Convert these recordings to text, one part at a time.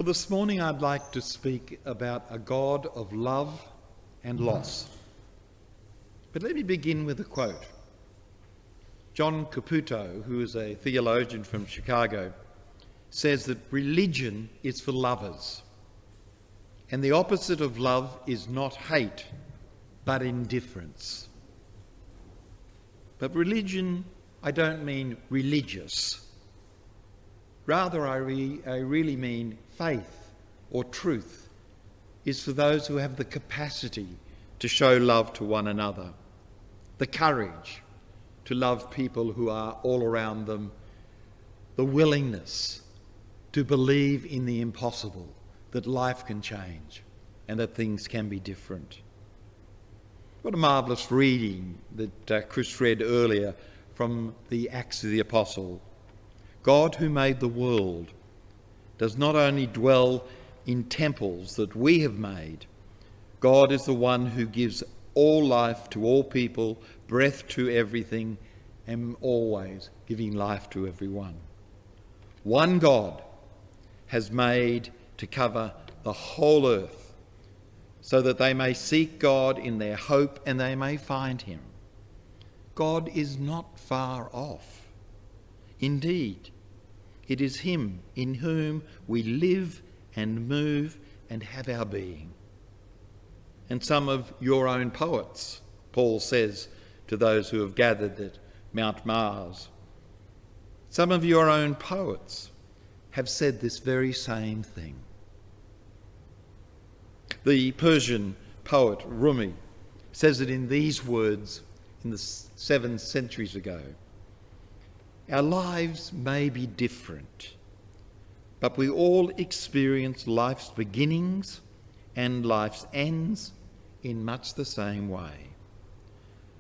Well, this morning I'd like to speak about a God of love and loss. But let me begin with a quote. John Caputo, who is a theologian from Chicago, says that religion is for lovers, and the opposite of love is not hate, but indifference. But religion, I don't mean religious. Rather, I really mean faith or truth is for those who have the capacity to show love to one another, the courage to love people who are all around them, the willingness to believe in the impossible, that life can change and that things can be different. What a marvellous reading that Chris read earlier from the Acts of the Apostle. God, who made the world, does not only dwell in temples that we have made. God is the one who gives all life to all people, breath to everything, and always giving life to everyone. One God has made to cover the whole earth, so that they may seek God in their hope and they may find him. God is not far off. Indeed, it is him in whom we live and move and have our being. And some of your own poets, Paul says to those who have gathered at Mount Mars, some of your own poets have said this very same thing. The Persian poet Rumi says it in these words in the 7 centuries ago. Our lives may be different, but we all experience life's beginnings and life's ends in much the same way.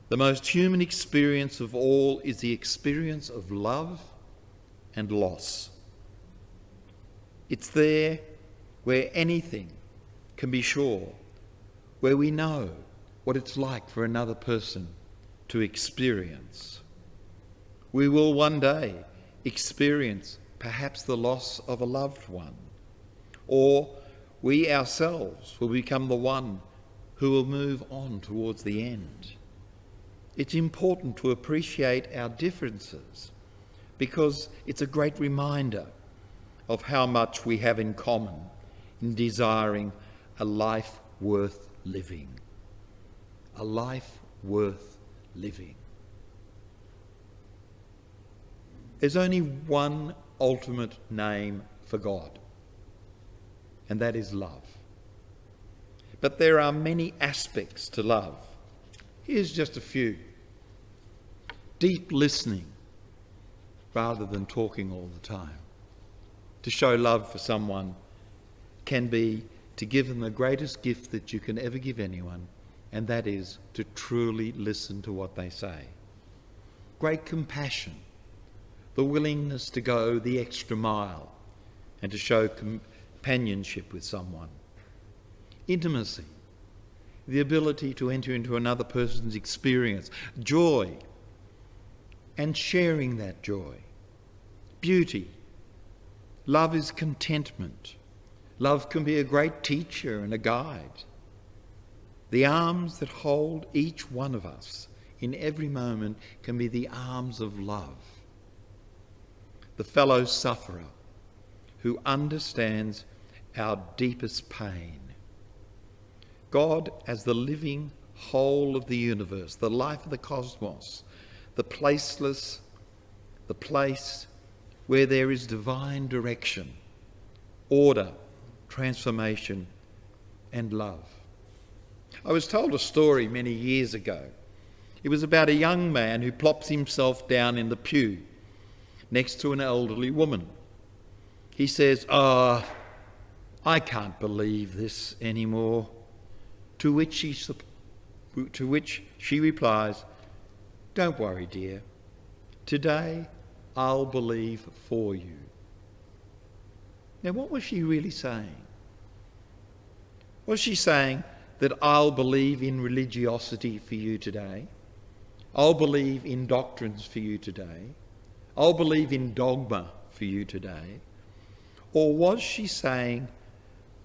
The most human experience of all is the experience of love and loss. It's there where anything can be sure, where we know what it's like for another person to experience. We will one day experience perhaps the loss of a loved one, or we ourselves will become the one who will move on towards the end. It's important to appreciate our differences because it's a great reminder of how much we have in common in desiring a life worth living. A life worth living. There's only one ultimate name for God, and that is love. But there are many aspects to love. Here's just a few. Deep listening rather than talking all the time. To show love for someone can be to give them the greatest gift that you can ever give anyone, and that is to truly listen to what they say. Great compassion, the willingness to go the extra mile and to show companionship with someone. Intimacy, the ability to enter into another person's experience. Joy, and sharing that joy. Beauty. Love is contentment. Love can be a great teacher and a guide. The arms that hold each one of us in every moment can be the arms of love. The fellow sufferer who understands our deepest pain. God as the living whole of the universe, the life of the cosmos, the placeless, the place where there is divine direction, order, transformation, and love. I was told a story many years ago. It was about a young man who plops himself down in the pew next to an elderly woman. He says, I can't believe this anymore. To which she replies, don't worry, dear. Today I'll believe for you. Now, what was she really saying? Was she saying that I'll believe in religiosity for you today? I'll believe in doctrines for you today? I'll believe in dogma for you today? Or was she saying,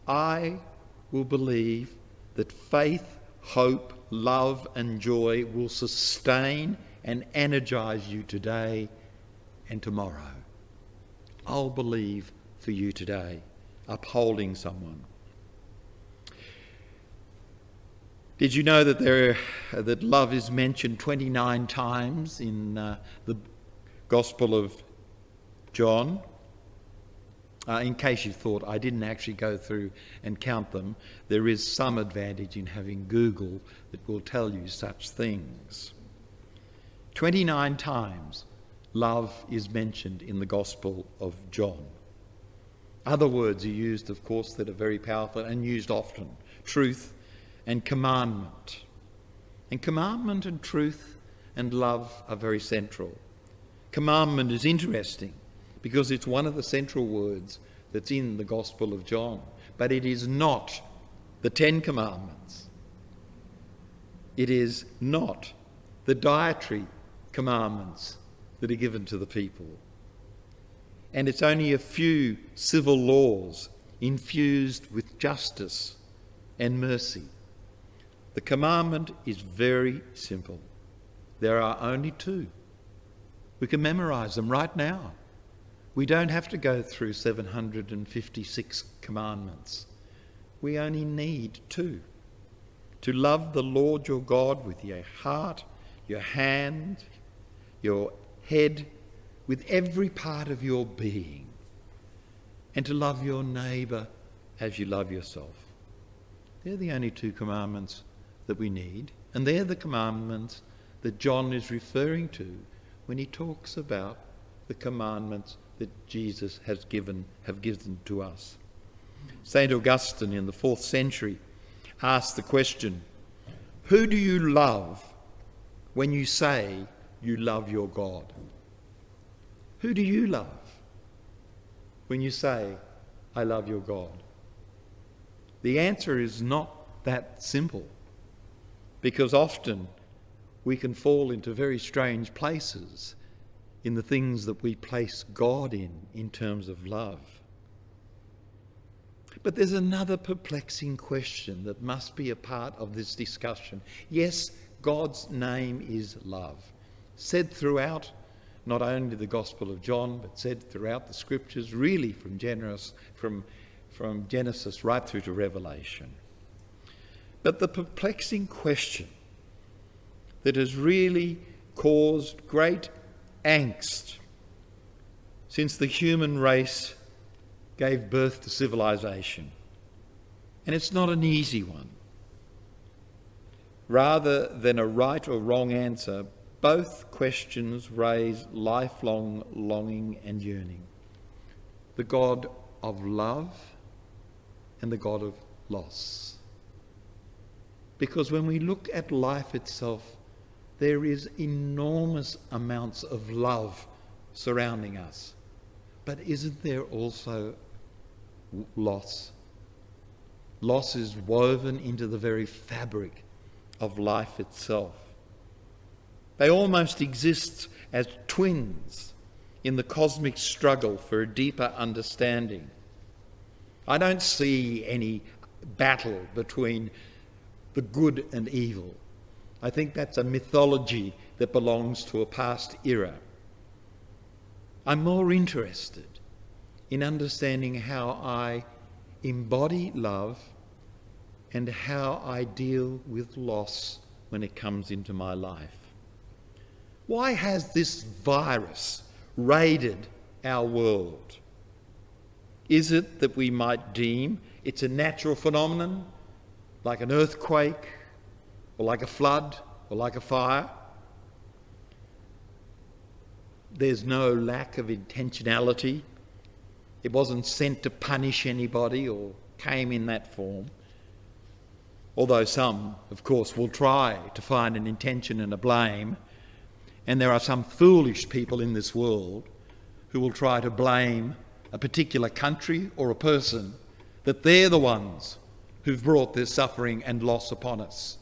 I will believe that faith, hope, love and joy will sustain and energize you today and tomorrow. I'll believe for you today, upholding someone. Did you know that love is mentioned 29 times in the Gospel of John? In case you thought I didn't actually go through and count them, there is some advantage in having Google that will tell you such things. 29 times love is mentioned in the Gospel of John. Other words are used, of course, that are very powerful and used often. Truth and commandment. And commandment and truth and love are very central. Commandment is interesting because it's one of the central words that's in the Gospel of John. But it is not the 10 Commandments. It is not the dietary commandments that are given to the people. And it's only a few civil laws infused with justice and mercy. The commandment is very simple. There are only 2. We can memorise them right now. We don't have to go through 756 commandments. We only need 2. To love the Lord your God with your heart, your hand, your head, with every part of your being, and to love your neighbour as you love yourself. They're the only 2 commandments that we need, and they're the commandments that John is referring to when he talks about the commandments that Jesus have given to us. St. Augustine in the 4th century asked the question, who do you love when you say you love your God? Who do you love when you say, I love your God? The answer is not that simple, because often we can fall into very strange places in the things that we place God in terms of love. But there's another perplexing question that must be a part of this discussion. Yes, God's name is love, said throughout not only the Gospel of John, but said throughout the Scriptures, really from Genesis right through to Revelation. But the perplexing question that has really caused great angst since the human race gave birth to civilization. And it's not an easy one. Rather than a right or wrong answer, both questions raise lifelong longing and yearning. The God of love and the God of loss. Because when we look at life itself, there is enormous amounts of love surrounding us. But isn't there also loss? Loss is woven into the very fabric of life itself. They almost exist as twins in the cosmic struggle for a deeper understanding. I don't see any battle between the good and evil. I think that's a mythology that belongs to a past era. I'm more interested in understanding how I embody love and how I deal with loss when it comes into my life. Why has this virus raided our world? Is it that we might deem it's a natural phenomenon, like an earthquake, or like a flood, or like a fire? There's no lack of intentionality. It wasn't sent to punish anybody or came in that form. Although some, of course, will try to find an intention and a blame. And there are some foolish people in this world who will try to blame a particular country or a person, that they're the ones who've brought this suffering and loss upon us.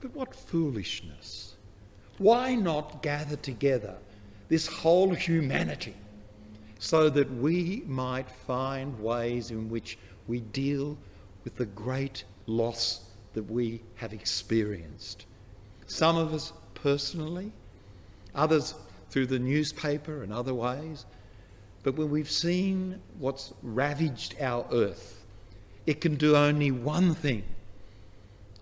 But what foolishness. Why not gather together this whole humanity so that we might find ways in which we deal with the great loss that we have experienced. Some of us personally, others through the newspaper and other ways. But when we've seen what's ravaged our earth, it can do only one thing,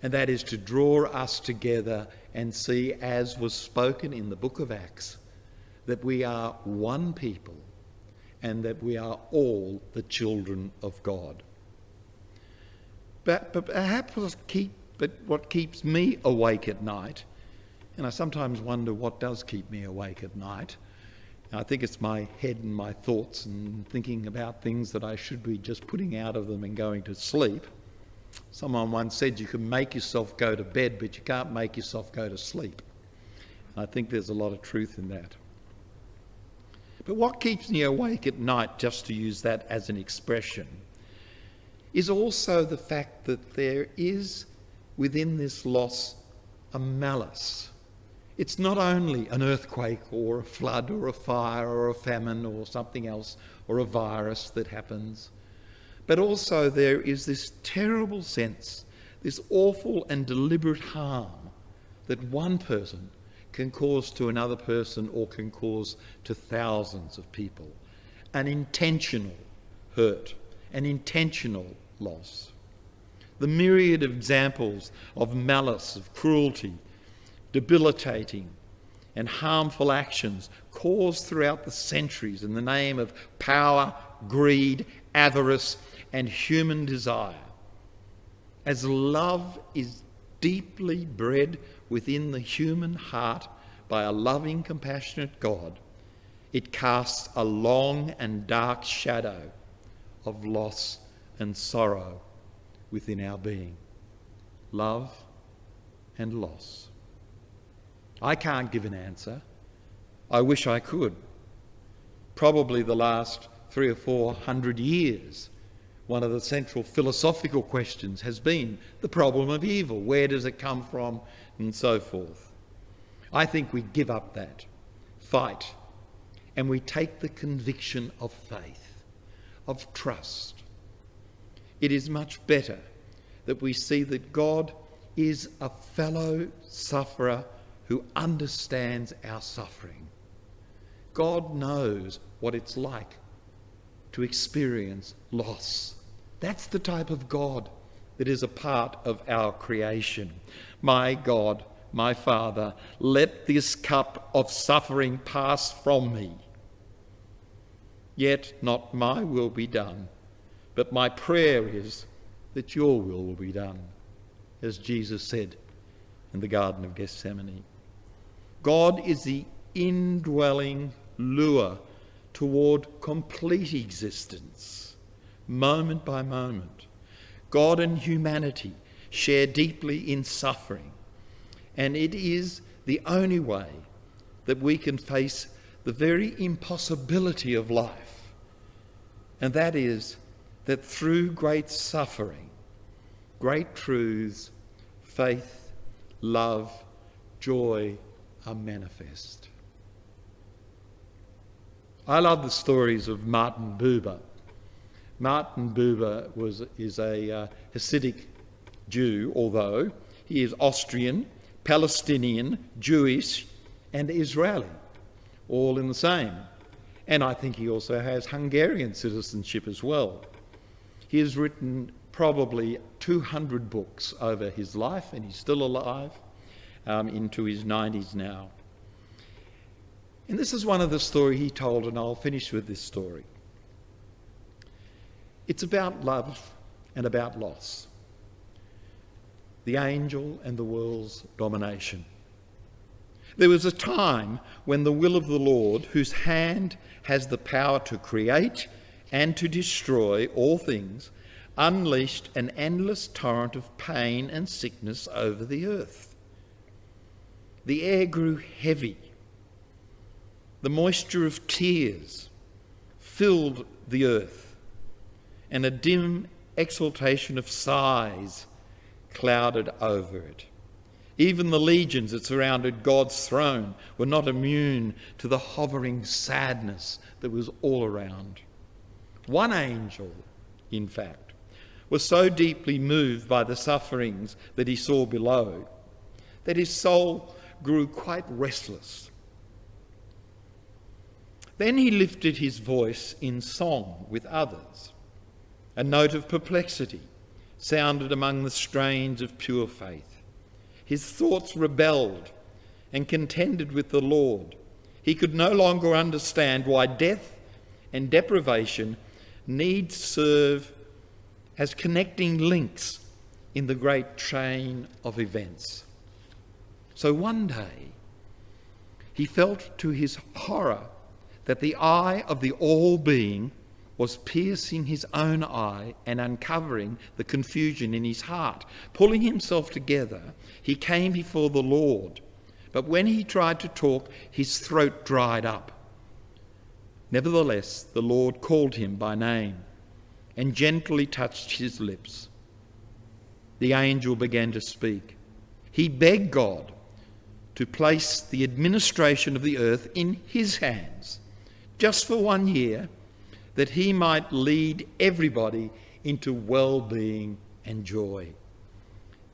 and that is to draw us together and see, as was spoken in the book of Acts, that we are one people and that we are all the children of God. But perhaps what keeps me awake at night, and I sometimes wonder what does keep me awake at night. I think it's my head and my thoughts and thinking about things that I should be just putting out of them and going to sleep. Someone once said you can make yourself go to bed, but you can't make yourself go to sleep. I think there's a lot of truth in that. But what keeps me awake at night, just to use that as an expression, is also the fact that there is within this loss a malice. It's not only an earthquake or a flood or a fire or a famine or something else or a virus that happens, but also there is this terrible sense, this awful and deliberate harm that one person can cause to another person or can cause to thousands of people. An intentional hurt, an intentional loss. The myriad of examples of malice, of cruelty, debilitating and harmful actions caused throughout the centuries in the name of power, greed, avarice and human desire. As love is deeply bred within the human heart by a loving, compassionate God, it casts a long and dark shadow of loss and sorrow within our being. Love and loss. I can't give an answer. I wish I could. Probably the last 300 or 400 years, one of the central philosophical questions has been the problem of evil. Where does it come from? And so forth. I think we give up that fight and we take the conviction of faith, of trust. It is much better that we see that God is a fellow sufferer who understands our suffering. God knows what it's like to experience loss. That's the type of God that is a part of our creation. My God, my Father, let this cup of suffering pass from me. Yet not my will be done, but my prayer is that your will be done, as Jesus said in the Garden of Gethsemane. God is the indwelling lure toward complete existence, moment by moment. God and humanity share deeply in suffering, and it is the only way that we can face the very impossibility of life, and that is that through great suffering, great truths, faith, love, joy, are manifest. I love the stories of Martin Buber. Martin Buber is a Hasidic Jew, although he is Austrian, Palestinian, Jewish and Israeli, all in the same. And I think he also has Hungarian citizenship as well. He has written probably 200 books over his life, and he's still alive. Into his 90s now. And this is one of the stories he told, and I'll finish with this story. It's about love and about loss. The angel and the world's domination. There was a time when the will of the Lord, whose hand has the power to create and to destroy all things, unleashed an endless torrent of pain and sickness over the earth. The air grew heavy. The moisture of tears filled the earth, and a dim exhalation of sighs clouded over it. Even the legions that surrounded God's throne were not immune to the hovering sadness that was all around. One angel, in fact, was so deeply moved by the sufferings that he saw below that his soul grew quite restless. Then he lifted his voice in song with others. A note of perplexity sounded among the strains of pure faith. His thoughts rebelled and contended with the Lord. He could no longer understand why death and deprivation need serve as connecting links in the great train of events. So one day, he felt to his horror that the eye of the All-Being was piercing his own eye and uncovering the confusion in his heart. Pulling himself together, he came before the Lord, but when he tried to talk, his throat dried up. Nevertheless, the Lord called him by name and gently touched his lips. The angel began to speak. He begged God to place the administration of the earth in his hands, just for 1 year, that he might lead everybody into well-being and joy.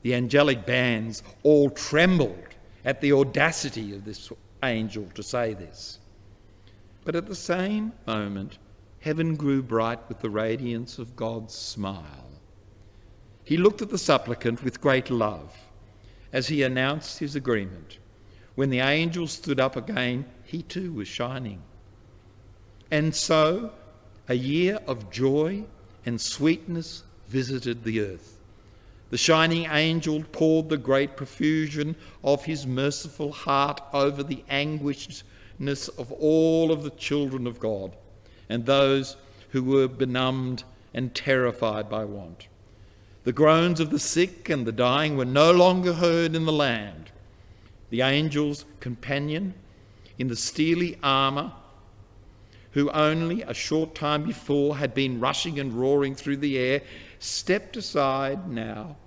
The angelic bands all trembled at the audacity of this angel to say this. But at the same moment, heaven grew bright with the radiance of God's smile. He looked at the supplicant with great love as he announced his agreement. When the angel stood up again, he too was shining. And so, a year of joy and sweetness visited the earth. The shining angel poured the great profusion of his merciful heart over the anguishedness of all of the children of God and those who were benumbed and terrified by want. The groans of the sick and the dying were no longer heard in the land. The angel's companion in the steely armour, who only a short time before had been rushing and roaring through the air, stepped aside now,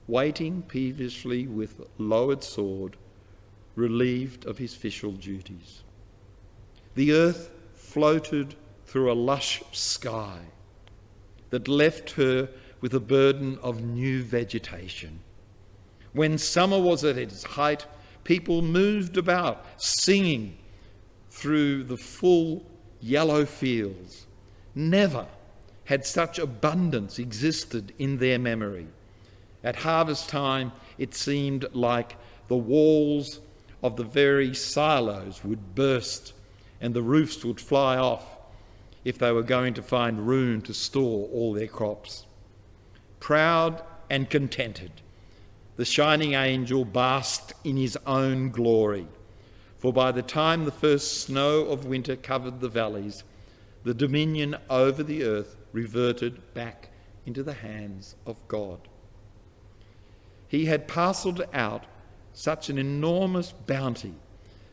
waiting peevishly with lowered sword, relieved of his official duties. The earth floated through a lush sky that left her with a burden of new vegetation. When summer was at its height, people moved about, singing through the full yellow fields. Never had such abundance existed in their memory. At harvest time, it seemed like the walls of the very silos would burst and the roofs would fly off if they were going to find room to store all their crops. Proud and contented, the shining angel basked in his own glory. For by the time the first snow of winter covered the valleys, the dominion over the earth reverted back into the hands of God. He had parcelled out such an enormous bounty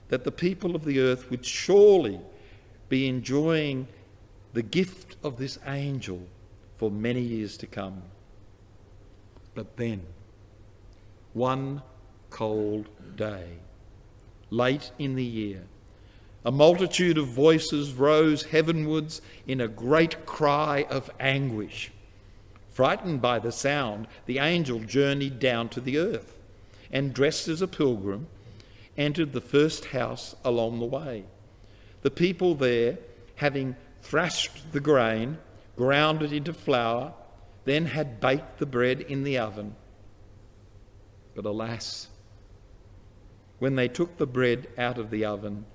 that the people of the earth would surely be enjoying the gift of this angel for many years to come. But then, one cold day, late in the year, a multitude of voices rose heavenwards in a great cry of anguish. Frightened by the sound, the angel journeyed down to the earth and, dressed as a pilgrim, entered the first house along the way. The people there, having thrashed the grain, ground it into flour, then had baked the bread in the oven. But alas, when they took the bread out of the oven,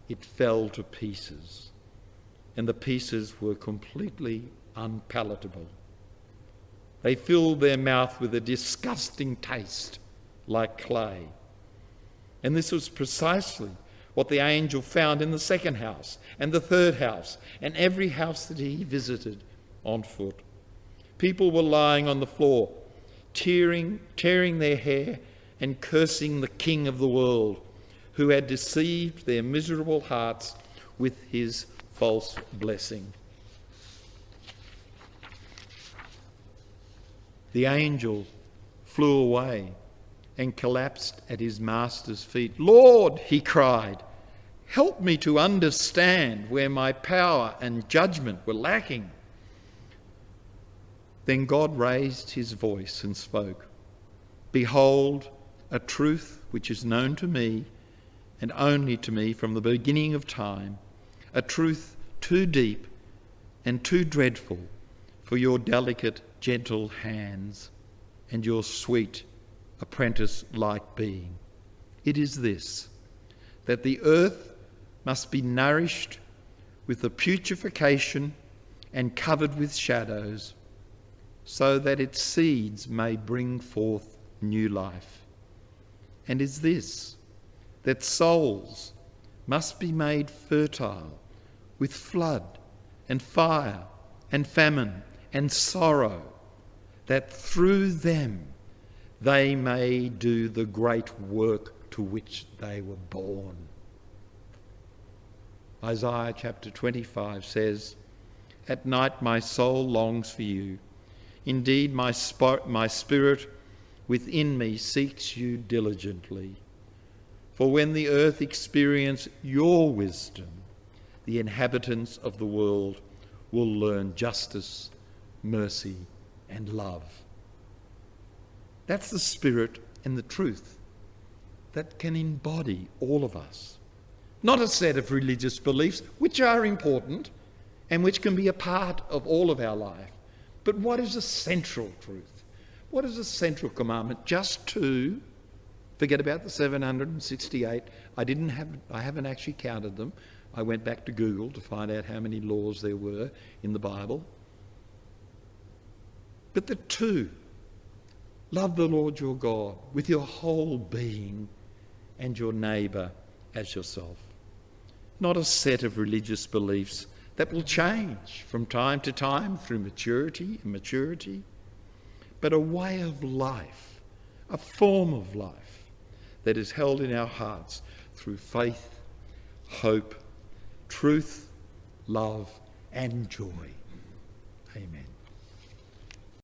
it fell to pieces, and the pieces were completely unpalatable. They filled their mouth with a disgusting taste, like clay. And this was precisely what the angel found in the second house, and the third house, and every house that he visited on foot. People were lying on the floor, tearing their hair and cursing the King of the world, who had deceived their miserable hearts with his false blessing. The angel flew away and collapsed at his master's feet. "Lord," he cried, "help me to understand where my power and judgment were lacking." Then God raised his voice and spoke, "Behold, a truth which is known to me and only to me from the beginning of time, a truth too deep and too dreadful for your delicate, gentle hands and your sweet, apprentice-like being. It is this, that the earth must be nourished with the putrefaction and covered with shadows, so that its seeds may bring forth new life. And is this, that souls must be made fertile with flood and fire and famine and sorrow, that through them they may do the great work to which they were born." Isaiah chapter 25 says, "At night my soul longs for you. Indeed, my spirit within me seeks you diligently. For when the earth experience your wisdom, the inhabitants of the world will learn justice, mercy, and love." That's the spirit and the truth that can embody all of us. Not a set of religious beliefs, which are important and which can be a part of all of our life, but what is a central truth? What is a central commandment? Just two. Forget about the 768. I haven't actually counted them. I went back to Google to find out how many laws there were in the Bible. But the two: love the Lord your God with your whole being and your neighbour as yourself. Not a set of religious beliefs that will change from time to time through maturity, but a way of life, a form of life that is held in our hearts through faith, hope, truth, love, and joy. Amen.